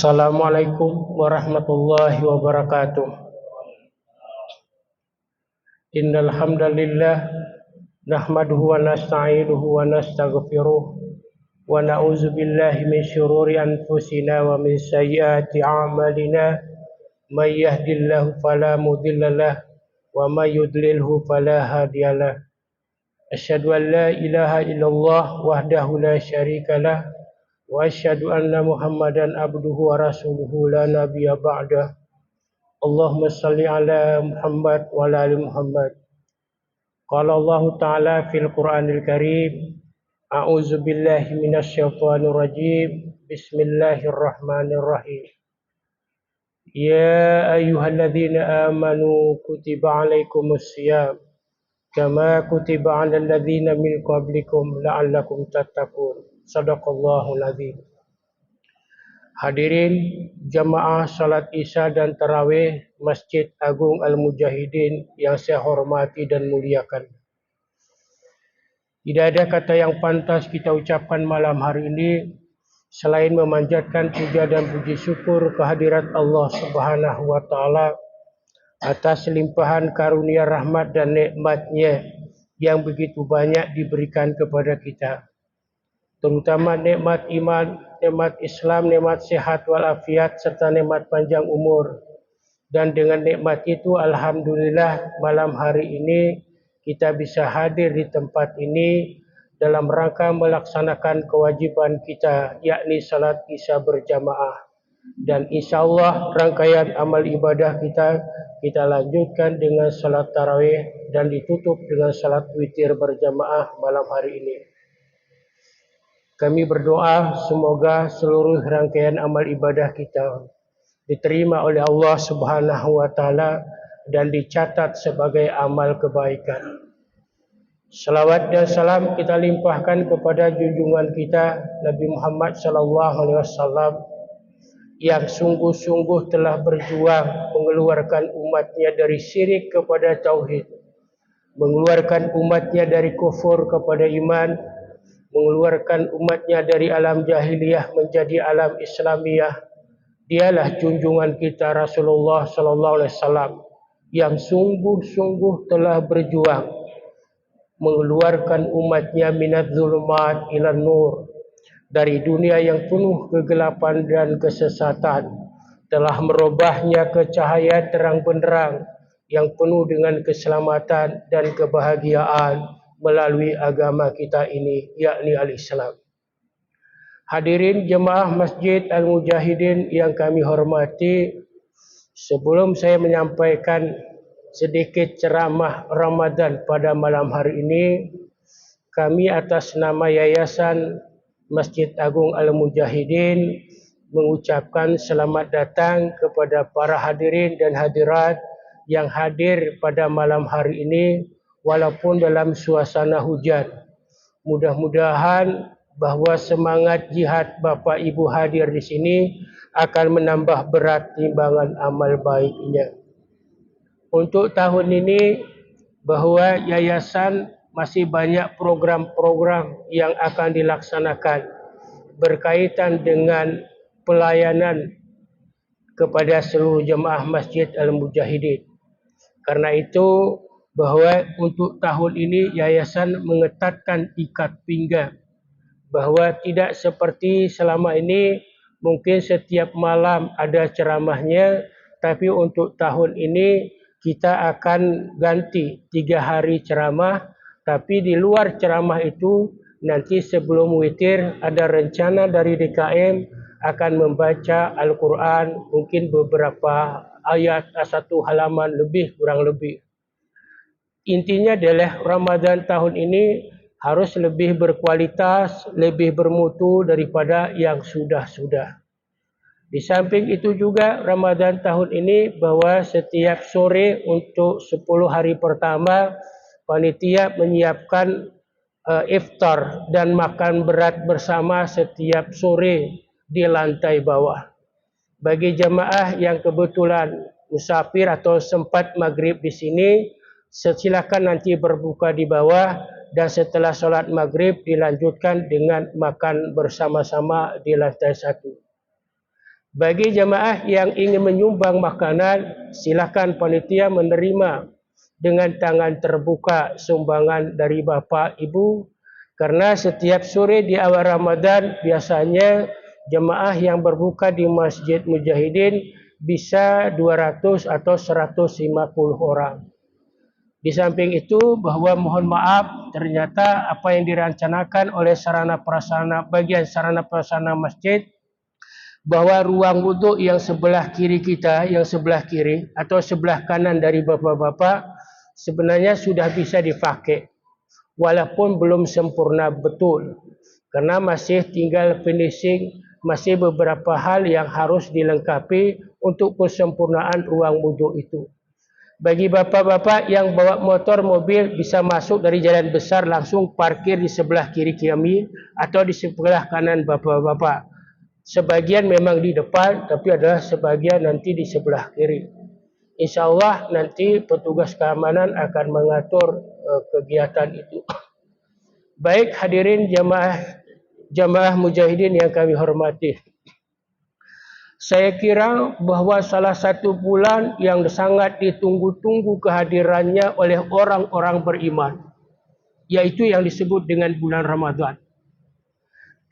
Assalamualaikum warahmatullahi wabarakatuh. Innal hamdalillah nahmaduhu wa nasta'inuhu wa nastaghfiruh wa na'udzu billahi min syururi anfusina wa min sayyiati a'malina. May yahdihillahu fala mudhillalah wa may yudlilhu fala hadiyalah. Asyhadu an la ilaha illallah wahdahu la syarikalah wa asyhadu anna Muhammadan abduhu wa rasuluhu la nabiyya ba'dah. Allahumma salli ala Muhammad wa ala ali Muhammad. Qala Allah Ta'ala fil Qur'anil Karim, a'udzu billahi minasy syaithanir rajim. Bismillahirrahmanirrahim. Ya ayyuhalladzina amanu kutiba alaikumus syiyam kama kutiba 'alal ladzina min qablikum la'allakum tattaqun. Shadaqallahul azim. Hadirin jamaah salat Isya dan Tarawih Masjid Agung Al-Mujahidin yang saya hormati dan muliakan. Tidak ada kata yang pantas kita ucapkan malam hari ini selain memanjatkan puja dan puji syukur kehadirat Allah Subhanahu wa taala atas limpahan karunia rahmat dan nikmat-Nya yang begitu banyak diberikan kepada kita. Terutama nikmat iman, nikmat Islam, nikmat sehat walafiat serta nikmat panjang umur. Dan dengan nikmat itu alhamdulillah malam hari ini kita bisa hadir di tempat ini dalam rangka melaksanakan kewajiban kita, yakni salat Isya berjamaah. Dan insyaAllah rangkaian amal ibadah kita lanjutkan dengan salat tarawih dan ditutup dengan salat witir berjamaah malam hari ini. Kami berdoa semoga seluruh rangkaian amal ibadah kita diterima oleh Allah Subhanahu wa taala dan dicatat sebagai amal kebaikan. Salawat dan salam kita limpahkan kepada junjungan kita Nabi Muhammad sallallahu alaihi wasallam yang sungguh-sungguh telah berjuang mengeluarkan umatnya dari syirik kepada tauhid, mengeluarkan umatnya dari kufur kepada iman, mengeluarkan umatnya dari alam jahiliyah menjadi alam Islamiyah. Dialah junjungan kita Rasulullah sallallahu alaihi wasallam yang sungguh-sungguh telah berjuang mengeluarkan umatnya minadz zulumat ilan nur, dari dunia yang penuh kegelapan dan kesesatan, telah merubahnya ke cahaya terang benderang yang penuh dengan keselamatan dan kebahagiaan melalui agama kita ini, yakni al-Islam. Hadirin jemaah Masjid Al-Mujahidin yang kami hormati, sebelum saya menyampaikan sedikit ceramah Ramadan pada malam hari ini, kami atas nama Yayasan Masjid Agung Al-Mujahidin mengucapkan selamat datang kepada para hadirin dan hadirat yang hadir pada malam hari ini walaupun dalam suasana hujan. Mudah-mudahan bahawa semangat jihad Bapak Ibu hadir di sini akan menambah berat timbangan amal baiknya. Untuk tahun ini bahawa yayasan masih banyak program-program yang akan dilaksanakan berkaitan dengan pelayanan kepada seluruh jemaah Masjid Al-Mujahidin. Karena itu bahawa untuk tahun ini yayasan mengetatkan ikat pinggang bahawa tidak seperti selama ini mungkin setiap malam ada ceramahnya, tapi untuk tahun ini kita akan ganti 3 hari ceramah. Tapi di luar ceramah itu nanti sebelum witir ada rencana dari DKM akan membaca Al-Quran, mungkin beberapa ayat, 1 halaman lebih kurang lebih. Intinya adalah Ramadan tahun ini harus lebih berkualitas, lebih bermutu daripada yang sudah-sudah. Di samping itu juga Ramadan tahun ini bahwa setiap sore untuk 10 hari pertama panitia menyiapkan iftar dan makan berat bersama setiap sore di lantai bawah. Bagi jemaah yang kebetulan musafir atau sempat maghrib di sini, silakan nanti berbuka di bawah dan setelah solat maghrib dilanjutkan dengan makan bersama-sama di lantai 1. Bagi jemaah yang ingin menyumbang makanan, silakan panitia menerima dengan tangan terbuka sumbangan dari bapa ibu, karena setiap sore di awal Ramadan biasanya jemaah yang berbuka di Masjid Mujahidin bisa 200 atau 150 orang. Di samping itu, bahwa mohon maaf, ternyata apa yang dirancangkan oleh bagian sarana prasarana masjid, bahwa ruang wuduk yang sebelah kiri kita, yang sebelah kiri atau sebelah kanan dari bapak-bapak sebenarnya sudah bisa dipakai, walaupun belum sempurna betul, karena masih tinggal finishing, masih beberapa hal yang harus dilengkapi untuk kesempurnaan ruang wuduk itu. Bagi bapak-bapak yang bawa motor, mobil, bisa masuk dari jalan besar langsung parkir di sebelah kiri kami atau di sebelah kanan bapak-bapak. Sebagian memang di depan, tapi adalah sebagian nanti di sebelah kiri. InsyaAllah nanti petugas keamanan akan mengatur kegiatan itu. Baik hadirin jamaah mujahidin yang kami hormati. Saya kira bahawa salah satu bulan yang sangat ditunggu-tunggu kehadirannya oleh orang-orang beriman, yaitu yang disebut dengan bulan Ramadan.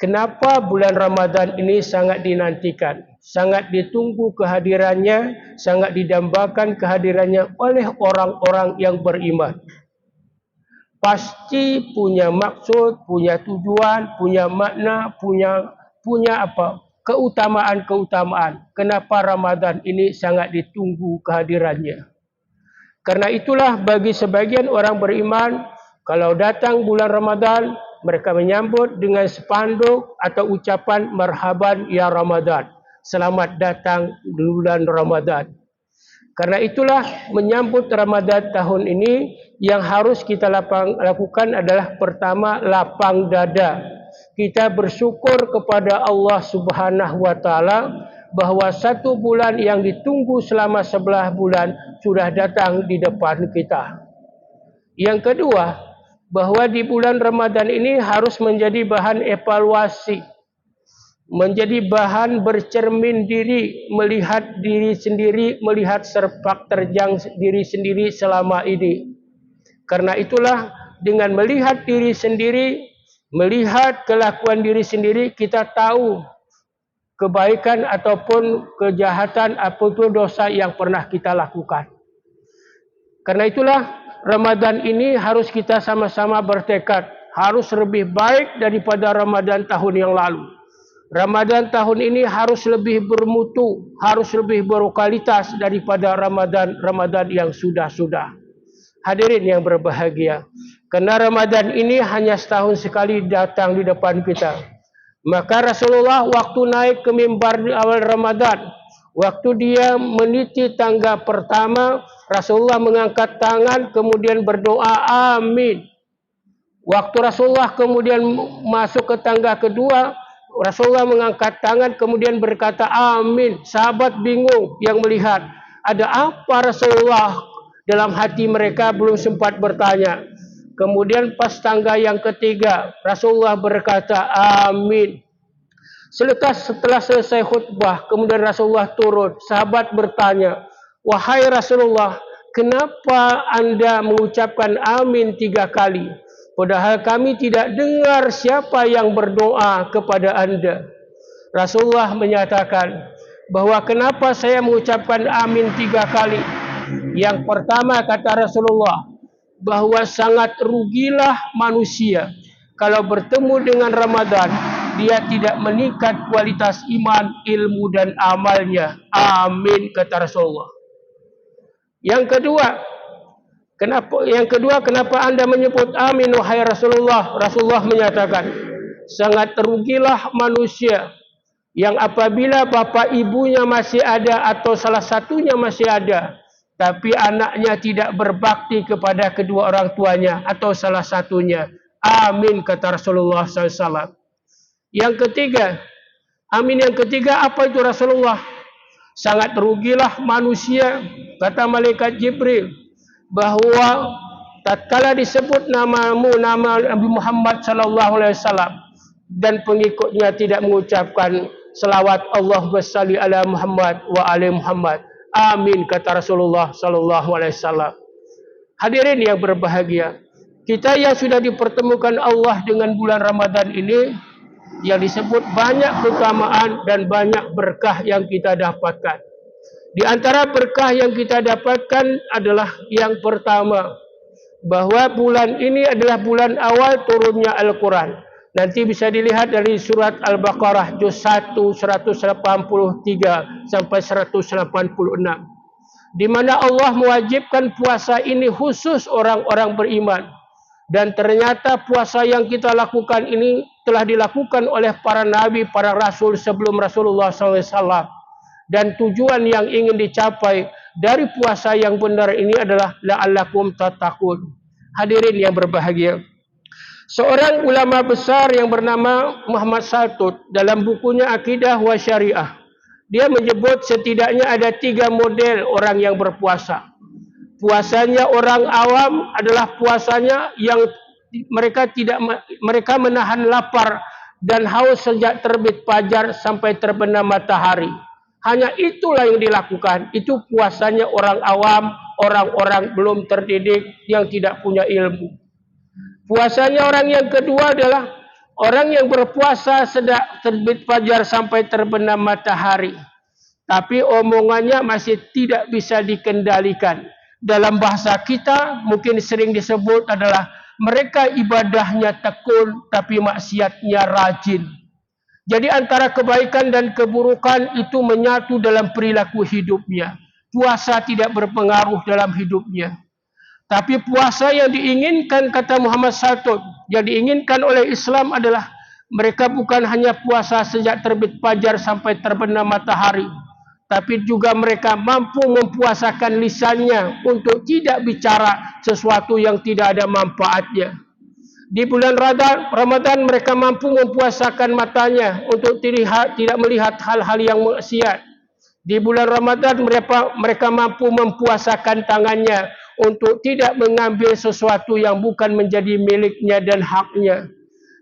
Kenapa bulan Ramadan ini sangat dinantikan, sangat ditunggu kehadirannya, sangat didambakan kehadirannya oleh orang-orang yang beriman? Pasti punya maksud, punya tujuan, punya makna, punya apa? Keutamaan-keutamaan. Kenapa Ramadan ini sangat ditunggu kehadirannya? Karena itulah bagi sebagian orang beriman, kalau datang bulan Ramadan, mereka menyambut dengan spanduk atau ucapan marhaban ya Ramadan. Selamat datang bulan Ramadan. Karena itulah menyambut Ramadan tahun ini yang harus kita lakukan adalah pertama, lapang dada. Kita bersyukur kepada Allah Subhanahu wa taala bahawa satu bulan yang ditunggu selama 11 bulan sudah datang di depan kita. Yang kedua, bahawa di bulan Ramadan ini harus menjadi bahan evaluasi, menjadi bahan bercermin diri, melihat diri sendiri, melihat sepak terjang diri sendiri selama ini. Karena itulah dengan melihat diri sendiri, melihat kelakuan diri sendiri, kita tahu kebaikan ataupun kejahatan ataupun dosa yang pernah kita lakukan. Karena itulah Ramadan ini harus kita sama-sama bertekad, harus lebih baik daripada Ramadan tahun yang lalu. Ramadan tahun ini harus lebih bermutu, harus lebih berkualitas daripada Ramadan yang sudah-sudah. Hadirin yang berbahagia, karena Ramadan ini hanya setahun sekali datang di depan kita. Maka Rasulullah waktu naik ke mimbar di awal Ramadan, waktu dia meniti tangga pertama, Rasulullah mengangkat tangan kemudian berdoa amin. Waktu Rasulullah kemudian masuk ke tangga kedua, Rasulullah mengangkat tangan kemudian berkata amin. Sahabat bingung yang melihat, ada apa Rasulullah? Dalam hati mereka belum sempat bertanya. Kemudian pas tangga yang ketiga, Rasulullah berkata amin. Setelah selesai khutbah, kemudian Rasulullah turun. Sahabat bertanya, wahai Rasulullah, kenapa anda mengucapkan amin 3 kali? Padahal kami tidak dengar siapa yang berdoa kepada anda. Rasulullah menyatakan bahwa kenapa saya mengucapkan amin 3 kali. Yang pertama kata Rasulullah, bahwa sangat rugilah manusia kalau bertemu dengan Ramadan, dia tidak meningkat kualitas iman, ilmu dan amalnya. Amin kata Rasulullah. Yang kedua, kenapa anda menyebut amin wahai Rasulullah? Rasulullah menyatakan, sangat rugilah manusia yang apabila bapa ibunya masih ada atau salah satunya masih ada, tapi anaknya tidak berbakti kepada kedua orang tuanya atau salah satunya. Amin kata Rasulullah SAW. Yang ketiga, amin yang ketiga apa itu Rasulullah? Sangat rugilah manusia, kata malaikat Jibril, bahawa tatkala disebut namamu, nama Nabi Muhammad SAW, dan pengikutnya tidak mengucapkan selawat Allahumma salli ala Muhammad wa ali Muhammad. Amin, kata Rasulullah sallallahu alaihi wasallam. Hadirin yang berbahagia, kita yang sudah dipertemukan Allah dengan bulan Ramadan ini, yang disebut banyak keutamaan dan banyak berkah yang kita dapatkan. Di antara berkah yang kita dapatkan adalah yang pertama, bahwa bulan ini adalah bulan awal turunnya Al-Quran. Nanti bisa dilihat dari surat Al-Baqarah juz 1 183 sampai 186, di mana Allah mewajibkan puasa ini khusus orang-orang beriman. Dan ternyata puasa yang kita lakukan ini telah dilakukan oleh para nabi, para rasul sebelum Rasulullah SAW. Dan tujuan yang ingin dicapai dari puasa yang benar ini adalah la'allakum tattaqun. Hadirin yang berbahagia, seorang ulama besar yang bernama Muhammad Saltut dalam bukunya Akidah wa Syariah, dia menyebut setidaknya ada 3 model orang yang berpuasa. Puasanya orang awam adalah puasanya yang mereka menahan lapar dan haus sejak terbit fajar sampai terbenam matahari. Hanya itulah yang dilakukan. Itu puasanya orang awam, orang-orang belum terdidik yang tidak punya ilmu. Puasanya orang yang kedua adalah orang yang berpuasa sejak terbit fajar sampai terbenam matahari, tapi omongannya masih tidak bisa dikendalikan. Dalam bahasa kita mungkin sering disebut adalah mereka ibadahnya tekun tapi maksiatnya rajin. Jadi antara kebaikan dan keburukan itu menyatu dalam perilaku hidupnya. Puasa tidak berpengaruh dalam hidupnya. Tapi puasa yang diinginkan, kata Muhammad Saltut, yang diinginkan oleh Islam adalah mereka bukan hanya puasa sejak terbit fajar sampai terbenam matahari, tapi juga mereka mampu mempuasakan lisannya untuk tidak bicara sesuatu yang tidak ada manfaatnya. Di bulan Ramadan mereka mampu mempuasakan matanya untuk tidak melihat hal-hal yang maksiat. Di bulan Ramadan mereka mampu mempuasakan tangannya untuk tidak mengambil sesuatu yang bukan menjadi miliknya dan haknya.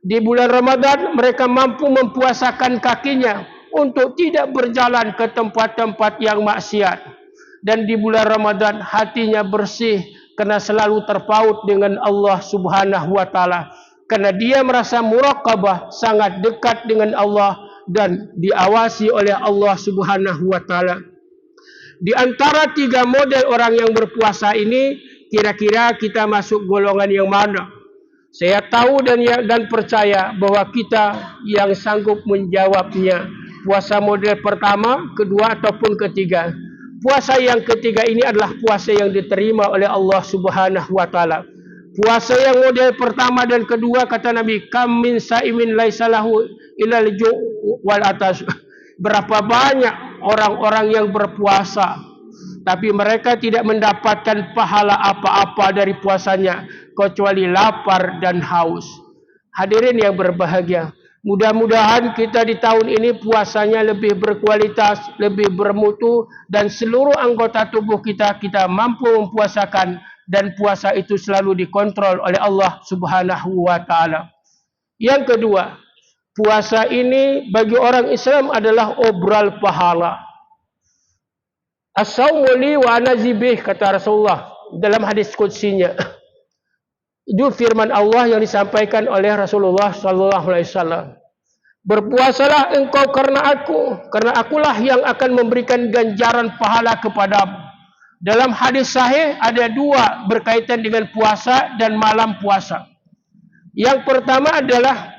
Di bulan Ramadan mereka mampu mempuasakan kakinya untuk tidak berjalan ke tempat-tempat yang maksiat. Dan di bulan Ramadan hatinya bersih karena selalu terpaut dengan Allah Subhanahu wa taala. Karena dia merasa muraqabah, sangat dekat dengan Allah dan diawasi oleh Allah Subhanahu wa taala. Di antara 3 model orang yang berpuasa ini, kira-kira kita masuk golongan yang mana? Saya tahu dan percaya bahwa kita yang sanggup menjawabnya. Puasa model pertama, kedua ataupun ketiga. Puasa yang ketiga ini adalah puasa yang diterima oleh Allah Subhanahu wa taala. Puasa yang model pertama dan kedua, kata Nabi, kam min saimin laisa lahu illal ju' wal atas. Berapa banyak orang-orang yang berpuasa tapi mereka tidak mendapatkan pahala apa-apa dari puasanya kecuali lapar dan haus. Hadirin yang berbahagia, mudah-mudahan kita di tahun ini puasanya lebih berkualitas, lebih bermutu, dan seluruh anggota tubuh kita mampu mempuasakan, dan puasa itu selalu dikontrol oleh Allah Subhanahu wa taala. Yang kedua, puasa ini bagi orang Islam adalah obral pahala. As-sawmu li wa ana zibih, kata Rasulullah dalam hadis qudsinya. Itu firman Allah yang disampaikan oleh Rasulullah sallallahu alaihi wasallam. Berpuasalah engkau karena akulah yang akan memberikan ganjaran pahala kepadamu. Dalam hadis sahih ada 2 berkaitan dengan puasa dan malam puasa. Yang pertama adalah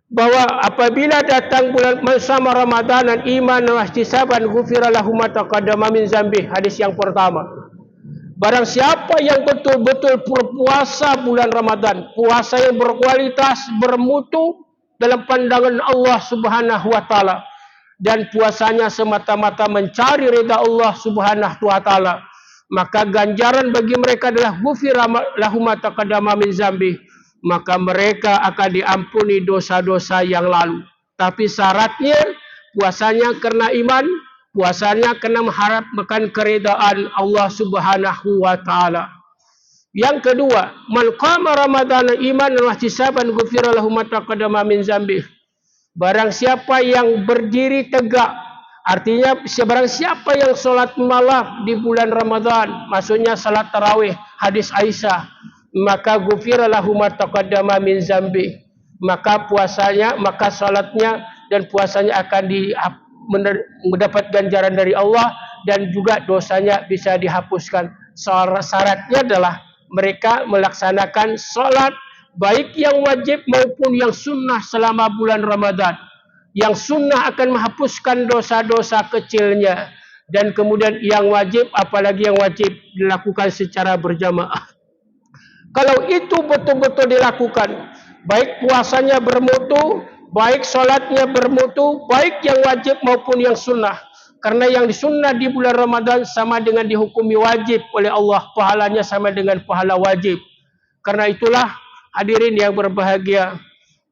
bahwa apabila datang bulan bersama Ramadan dan iman dan ihtisaban ghufira lahu ma taqaddama min dzambi. Hadis yang pertama. Barang siapa yang betul-betul berpuasa bulan Ramadan, puasa yang berkualitas, bermutu dalam pandangan Allah Subhanahu wa taala, dan puasanya semata-mata mencari ridha Allah Subhanahu wa taala, maka ganjaran bagi mereka adalah ghufira lahu ma taqaddama min dzambi. Maka mereka akan diampuni dosa-dosa yang lalu. Tapi syaratnya puasanya karena iman, puasanya karena mengharapkan keridaan Allah Subhanahu wa taala. Yang kedua, man qama ramadhana imanan wa ihtisaban ghufira lahu ma taqaddama min dzambi. Barang siapa yang berdiri tegak, artinya barang siapa yang solat malam di bulan Ramadan, maksudnya salat tarawih, hadis Aisyah, maka ghufira lahu ma taqaddama min zambi, maka puasanya, maka salatnya dan puasanya akan mendapat ganjaran dari Allah, dan juga dosanya bisa dihapuskan. Syaratnya adalah mereka melaksanakan salat baik yang wajib maupun yang sunnah selama bulan Ramadan. Yang sunnah akan menghapuskan dosa-dosa kecilnya, dan kemudian yang wajib, apalagi yang wajib dilakukan secara berjamaah. Kalau itu betul-betul dilakukan, baik puasanya bermutu, baik solatnya bermutu, baik yang wajib maupun yang sunnah. Karena yang disunnah di bulan Ramadan sama dengan dihukumi wajib oleh Allah, pahalanya sama dengan pahala wajib. Karena itulah hadirin yang berbahagia,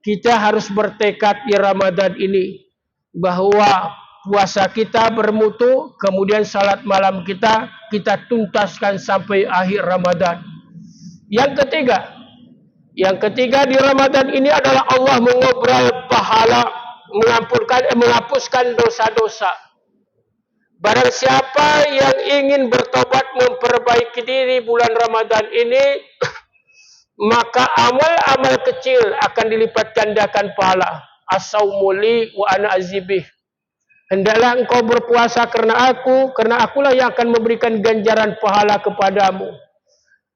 kita harus bertekad di Ramadan ini bahwa puasa kita bermutu, kemudian salat malam kita tuntaskan sampai akhir Ramadan. Yang ketiga di Ramadan ini adalah Allah mengobrol pahala, menghapuskan dosa-dosa. Barang siapa yang ingin bertobat, memperbaiki diri bulan Ramadan ini, maka amal-amal kecil akan dilipat gandakan pahala. As-saumu li wa ana azibih. Hendaklah engkau berpuasa karena akulah yang akan memberikan ganjaran pahala kepadamu.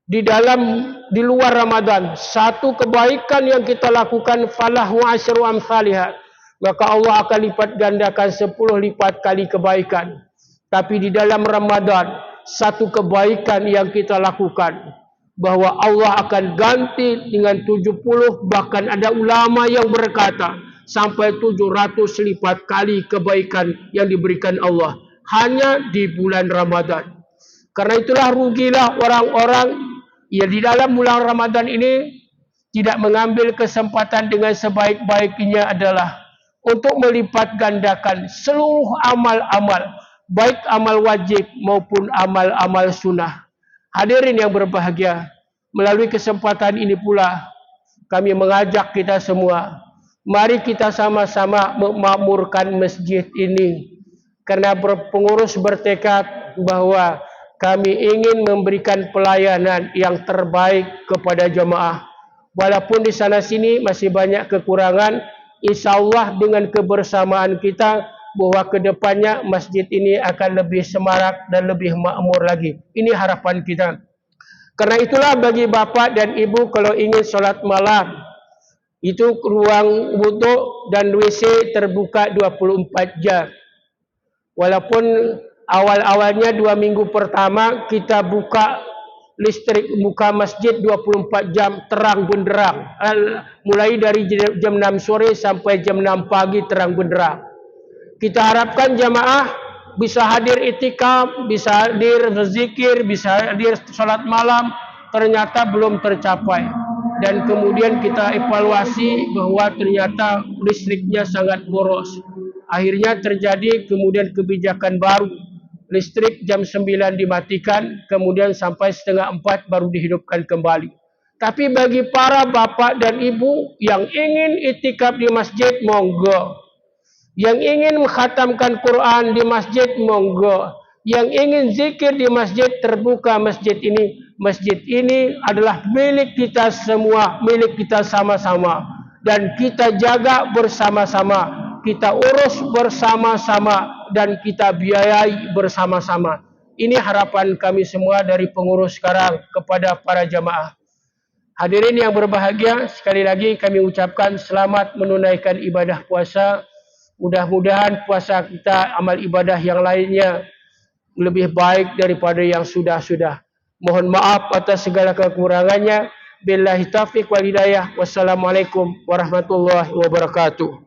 Di luar Ramadan, satu kebaikan yang kita lakukan falahu asyru amsalihah, maka Allah akan lipat gandakan 10 lipat kali kebaikan. Tapi di dalam Ramadan, satu kebaikan yang kita lakukan, bahwa Allah akan ganti dengan 70, bahkan ada ulama yang berkata sampai 700 lipat kali kebaikan yang diberikan Allah hanya di bulan Ramadan. Karena itulah rugilah orang-orang yang di dalam bulan Ramadan ini tidak mengambil kesempatan dengan sebaik-baiknya adalah untuk melipat gandakan seluruh amal-amal, baik amal wajib maupun amal-amal sunnah. Hadirin yang berbahagia, melalui kesempatan ini pula kami mengajak kita semua, mari kita sama-sama memakmurkan masjid ini. Karena pengurus bertekad bahwa kami ingin memberikan pelayanan yang terbaik kepada jemaah. Walaupun di sana sini masih banyak kekurangan, insyaAllah dengan kebersamaan kita bahwa kedepannya masjid ini akan lebih semarak dan lebih makmur lagi. Ini harapan kita. Karena itulah bagi bapak dan ibu kalau ingin solat malam, itu ruang wuduk dan WC terbuka 24 jam. Walaupun awal-awalnya 2 minggu pertama kita buka listrik, buka masjid 24 jam terang benderang. Mulai dari jam 6 sore sampai jam 6 pagi terang benderang. Kita harapkan jamaah bisa hadir itikaf, bisa hadir berzikir, bisa hadir salat malam, ternyata belum tercapai. Dan kemudian kita evaluasi bahwa ternyata listriknya sangat boros. Akhirnya terjadi kemudian kebijakan baru. Listrik jam 9 dimatikan, kemudian sampai setengah 4 baru dihidupkan kembali. Tapi bagi para bapak dan ibu yang ingin itikaf di masjid, monggo. Yang ingin mengkhatamkan Quran di masjid, monggo. Yang ingin zikir di masjid, terbuka masjid ini. Masjid ini adalah milik kita semua, milik kita sama-sama. Dan kita jaga bersama-sama. Kita urus bersama-sama dan kita biayai bersama-sama. Ini harapan kami semua dari pengurus sekarang kepada para jamaah. Hadirin yang berbahagia, sekali lagi kami ucapkan selamat menunaikan ibadah puasa. Mudah-mudahan puasa kita, amal ibadah yang lainnya lebih baik daripada yang sudah-sudah. Mohon maaf atas segala kekurangannya. Billahi taufiq wal hidayah. Wassalamualaikum warahmatullahi wabarakatuh.